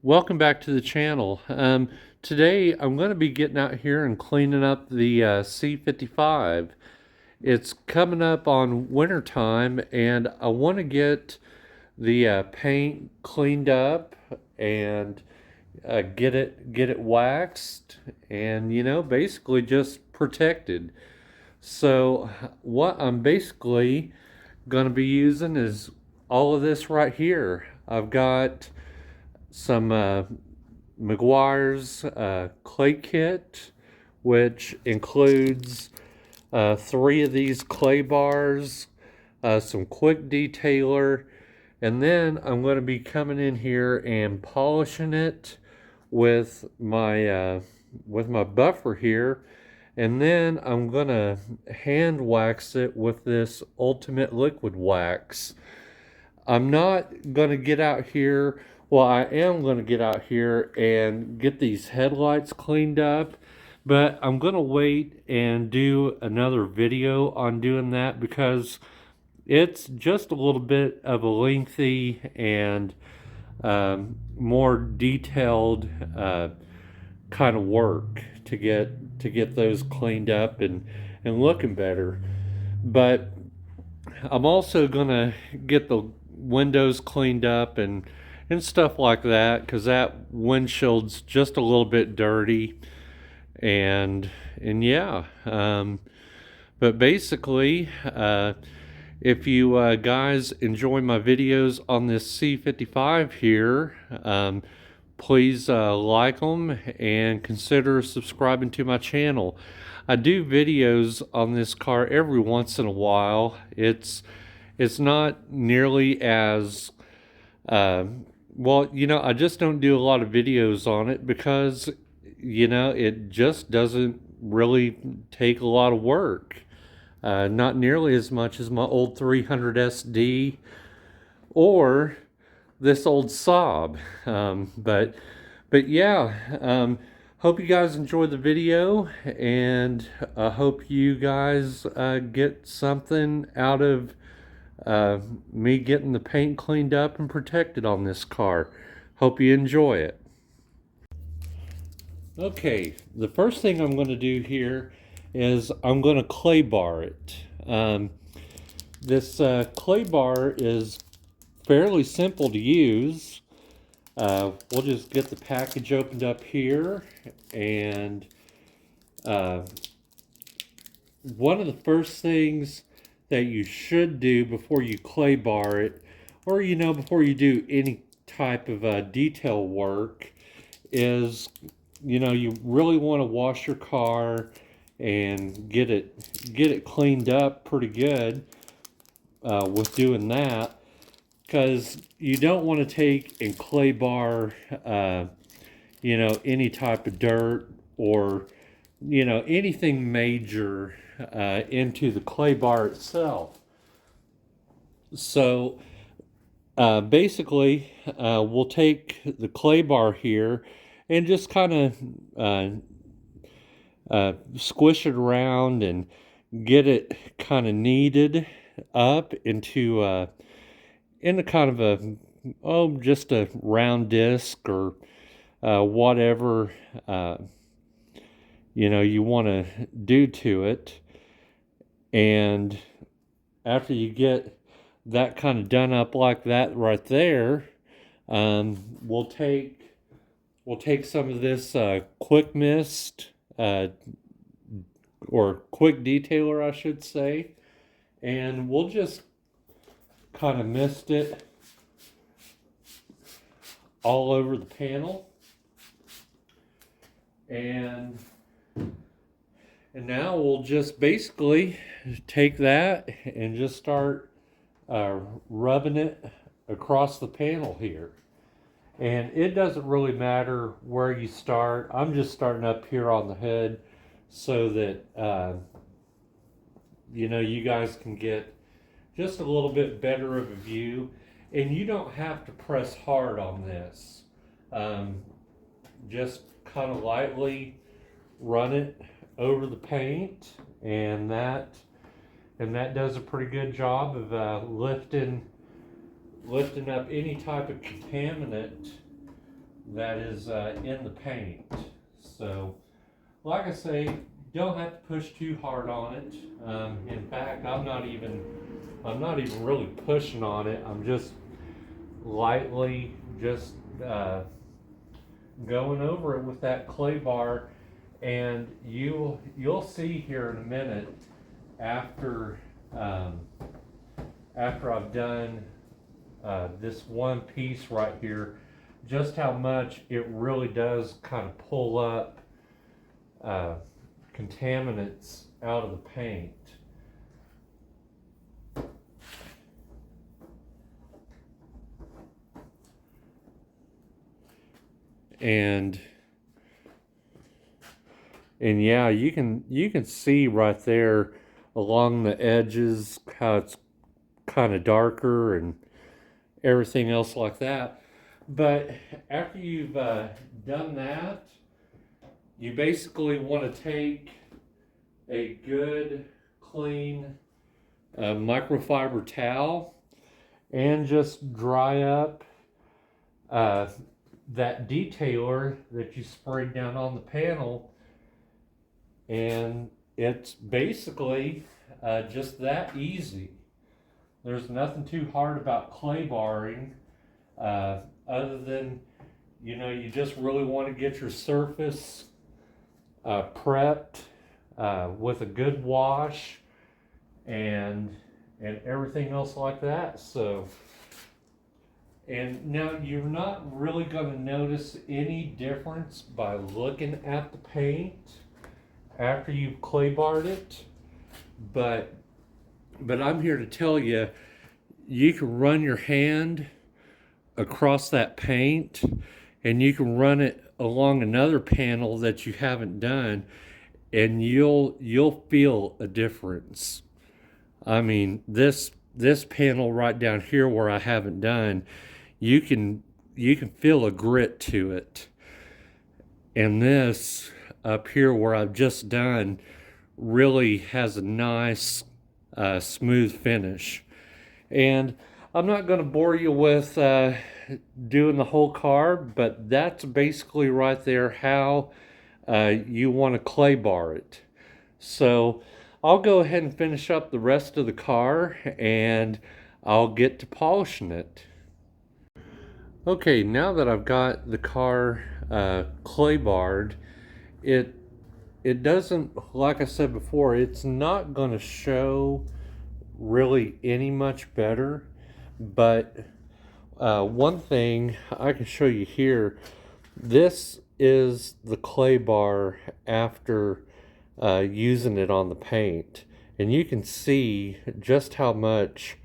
Welcome back to the channel. Today I'm going to be getting out here and cleaning up the C55. It's coming up on winter time and I want to get the paint cleaned up and get it waxed and basically just protected. So what I'm basically going to be using is all of this right here. I've got some McGuire's clay kit, which includes three of these clay bars, some quick detailer, and then I'm going to be coming in here and polishing it with my buffer here, and then I'm going to hand wax it with this Ultimate Liquid Wax. I'm not going to get out here. Well, I am going to get out here and get these headlights cleaned up, but I'm going to wait and do another video on doing that because it's just a little bit of a lengthy and more detailed kind of work to get those cleaned up and looking better. But I'm also gonna get the windows cleaned up and stuff like that because that windshield's just a little bit dirty and yeah. But basically, if you guys enjoy my videos on this C55 here, please like them and consider subscribing to my channel. I do videos on this car every once in a while. It's not nearly as well, I just don't do a lot of videos on it because it just doesn't really take a lot of work. Not nearly as much as my old 300 SD or this old Saab. But yeah, hope you guys enjoyed the video, and I hope you guys get something out of me getting the paint cleaned up and protected on this car. Hope you enjoy it. Okay, the first thing I'm going to do here is I'm going to clay bar it. This clay bar is fairly simple to use. We'll just get the package opened up here, and one of the first things that you should do before you clay bar it, or before you do any type of detail work, is you really want to wash your car and get it cleaned up pretty good with doing that, because you don't want to take and clay bar any type of dirt or anything major into the clay bar itself. So basically we'll take the clay bar here and just kind of squish it around and get it kind of kneaded up into kind of just a round disc or whatever you want to do to it. And after you get that kind of done up like that right there, we'll take some of this quick mist or quick detailer, I should say, and we'll just kind of mist it all over the panel. And now we'll just basically take that and just start rubbing it across the panel here. And it doesn't really matter where you start. I'm just starting up here on the hood so that you guys can get just a little bit better of a view. And you don't have to press hard on this. Just kind of lightly run it over the paint, and that does a pretty good job of lifting up any type of contaminant that is in the paint. So, like I say, don't have to push too hard on it. In fact, I'm not even really pushing on it. I'm just lightly just going over it with that clay bar, and you'll see here in a minute after after I've done this one piece right here, just how much it really does kind of pull up contaminants out of the paint. And yeah, you can see right there along the edges how it's kind of darker and everything else like that. But after you've done that, you basically want to take a good clean microfiber towel and just dry up that detailer that you sprayed down on the panel, and it's basically just that easy. There's nothing too hard about clay barring, other than, you know, you just really want to get your surface prepped with a good wash and everything else like that. So, and now you're not really going to notice any difference by looking at the paint after you've clay barred it, but I'm here to tell you, you can run your hand across that paint and you can run it along another panel that you haven't done, and you'll feel a difference. I mean, this panel right down here where I haven't done, you can feel a grit to it. And this up here where I've just done really has a nice smooth finish. And I'm not going to bore you with doing the whole car, but that's basically right there how you want to clay bar it. So I'll go ahead and finish up the rest of the car and I'll get to polishing it. Okay, now that I've got the car clay barred, it doesn't, like I said before, it's not going to show really any much better, but one thing I can show you here, this is the clay bar after using it on the paint, and you can see just how much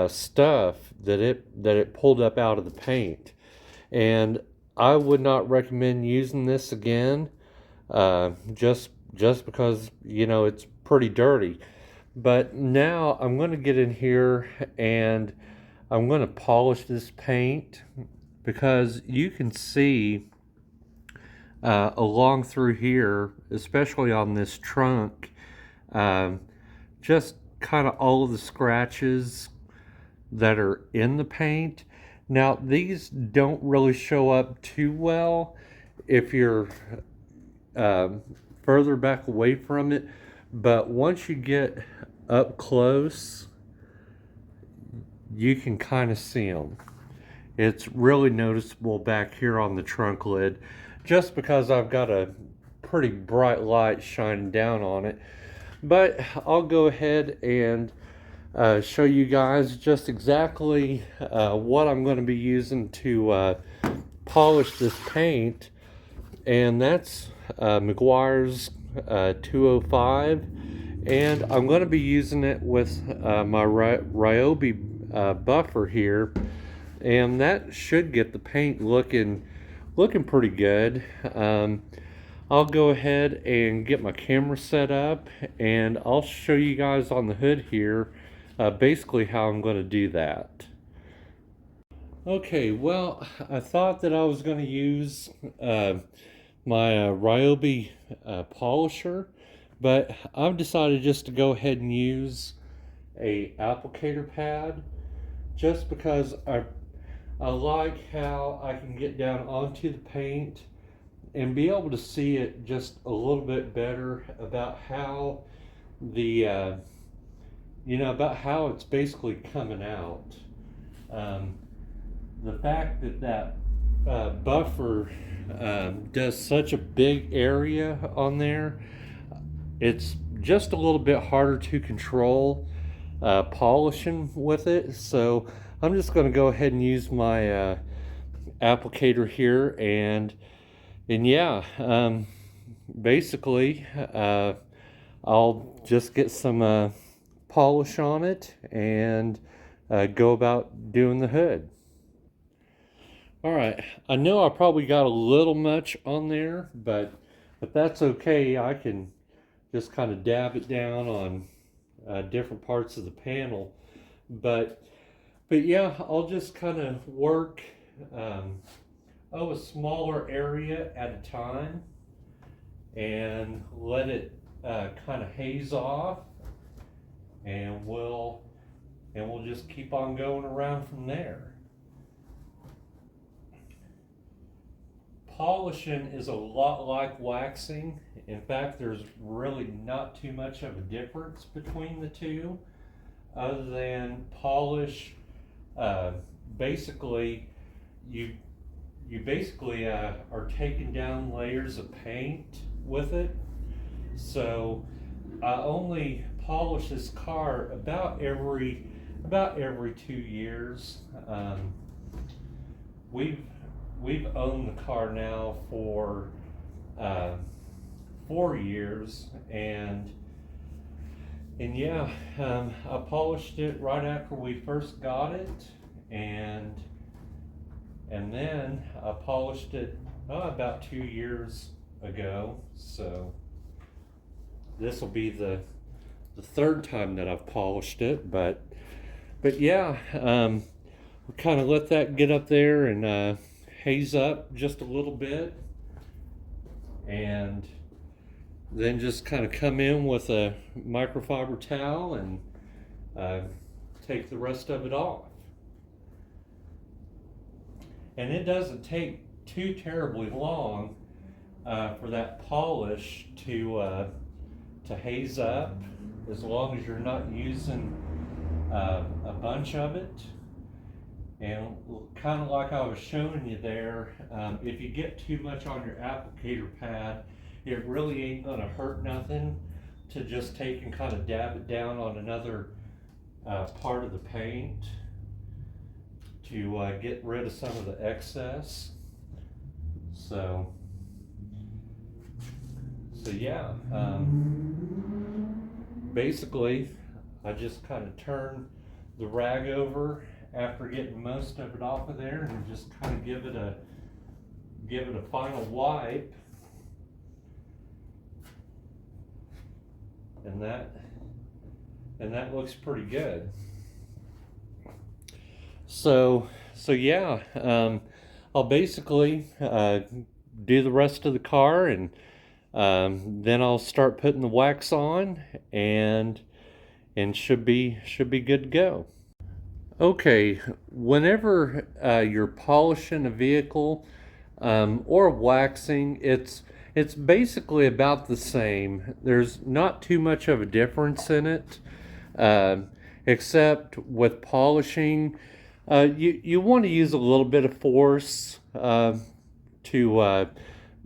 stuff that it pulled up out of the paint. And I would not recommend using this again, just because, you know, it's pretty dirty. But now I'm going to get in here and I'm going to polish this paint, because you can see along through here, especially on this trunk, just kind of all of the scratches that are in the paint. Now, these don't really show up too well if you're further back away from it, but once you get up close, you can kind of see them. It's really noticeable back here on the trunk lid, just because I've got a pretty bright light shining down on it. But I'll go ahead and show you guys just exactly what I'm going to be using to polish this paint, and that's Meguiar's 205, and I'm going to be using it with my Ryobi buffer here, and that should get the paint looking pretty good. I'll go ahead and get my camera set up, and I'll show you guys on the hood here basically how I'm going to do that. Okay, well, I thought that I was going to use my Ryobi polisher, but I've decided just to go ahead and use a applicator pad, just because I like how I can get down onto the paint and be able to see it just a little bit better about how the about how it's basically coming out. Um, the fact that buffer does such a big area on there, it's just a little bit harder to control polishing with it. So I'm just going to go ahead and use my applicator here, and yeah, basically I'll just get some polish on it and go about doing the hood. All right, I know I probably got a little much on there, but that's okay. I can just kind of dab it down on different parts of the panel. But but yeah, I'll just kind of work um, a smaller area at a time and let it kind of haze off, and we'll just keep on going around from there. Polishing is a lot like waxing. In fact, there's really not too much of a difference between the two, other than polish. Uh, basically, you you basically are taking down layers of paint with it. So I only polish this car about every 2 years. We've we've owned the car now for uh, 4 years, and yeah, I polished it right after we first got it, and then I polished it about 2 years ago. So this will be the third time that I've polished it, but yeah, we'll kind of let that get up there and haze up just a little bit, and then just kind of come in with a microfiber towel and uh, take the rest of it off. And it doesn't take too terribly long for that polish to haze up, as long as you're not using a bunch of it. And kind of like I was showing you there, if you get too much on your applicator pad, it really ain't gonna hurt nothing to just take and kind of dab it down on another part of the paint to get rid of some of the excess. So yeah, basically I just kind of turn the rag over after getting most of it off of there, and just kind of give it a final wipe, and that looks pretty good. So yeah, I'll basically do the rest of the car, and then I'll start putting the wax on, and should be good to go. Okay, whenever you're polishing a vehicle or waxing, it's basically about the same. There's not too much of a difference in it, except with polishing, you want to use a little bit of force to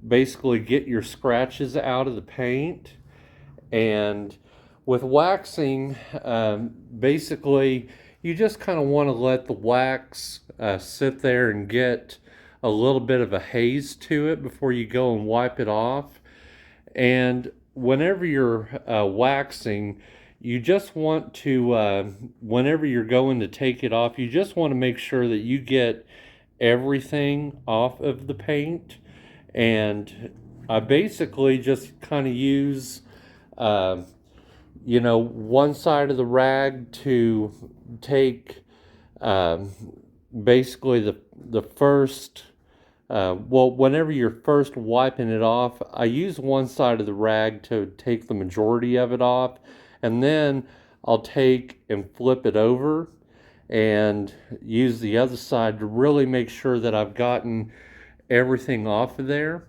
basically get your scratches out of the paint. And with waxing, basically, you just kind of want to let the wax sit there and get a little bit of a haze to it before you go and wipe it off. And whenever you're waxing, you just want to, whenever you're going to take it off, you just want to make sure that you get everything off of the paint. And I basically just kind of use one side of the rag to take basically the first, whenever you're first wiping it off, I use one side of the rag to take the majority of it off, and then I'll take and flip it over, and use the other side to really make sure that I've gotten everything off of there.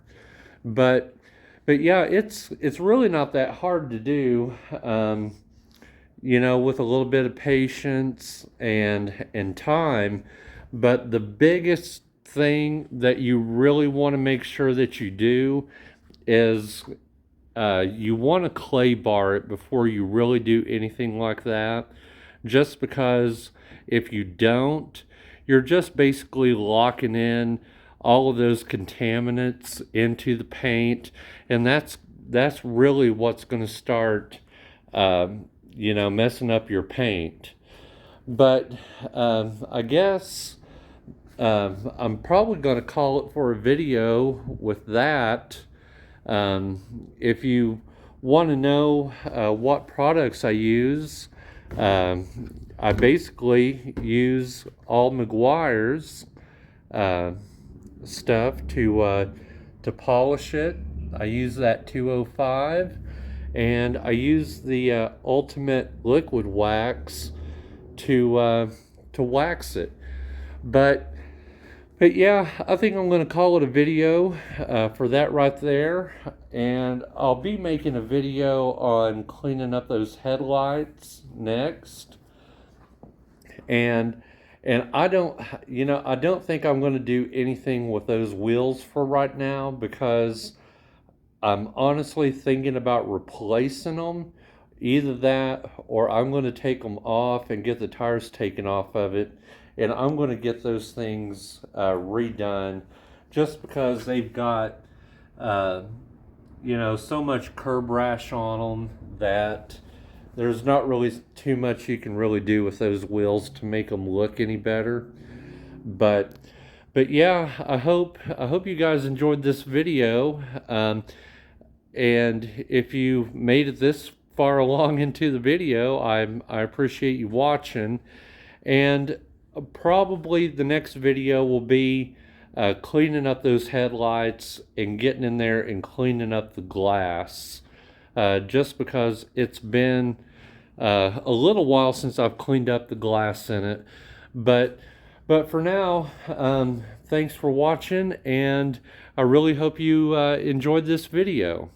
But yeah, it's really not that hard to do. With a little bit of patience and time. But the biggest thing that you really want to make sure that you do is you want to clay bar it before you really do anything like that. Just because if you don't, you're just basically locking in all of those contaminants into the paint, and that's really what's going to start, messing up your paint. But I guess I'm probably going to call it for a video with that. If you want to know what products I use, I basically use all Meguiar's stuff to polish it. I use that 205, and I use the Ultimate Liquid Wax to wax it. But yeah, I think I'm going to call it a video for that right there. And I'll be making a video on cleaning up those headlights next. And I don't think I'm going to do anything with those wheels for right now, because I'm honestly thinking about replacing them. Either that, or I'm going to take them off and get the tires taken off of it, and I'm going to get those things redone, just because they've got so much curb rash on them that there's not really too much you can really do with those wheels to make them look any better. But yeah, I hope you guys enjoyed this video. And if you made it this far along into the video, I appreciate you watching. And probably the next video will be cleaning up those headlights and getting in there and cleaning up the glass. Just because it's been a little while since I've cleaned up the glass in it. But for now, thanks for watching, and I really hope you enjoyed this video.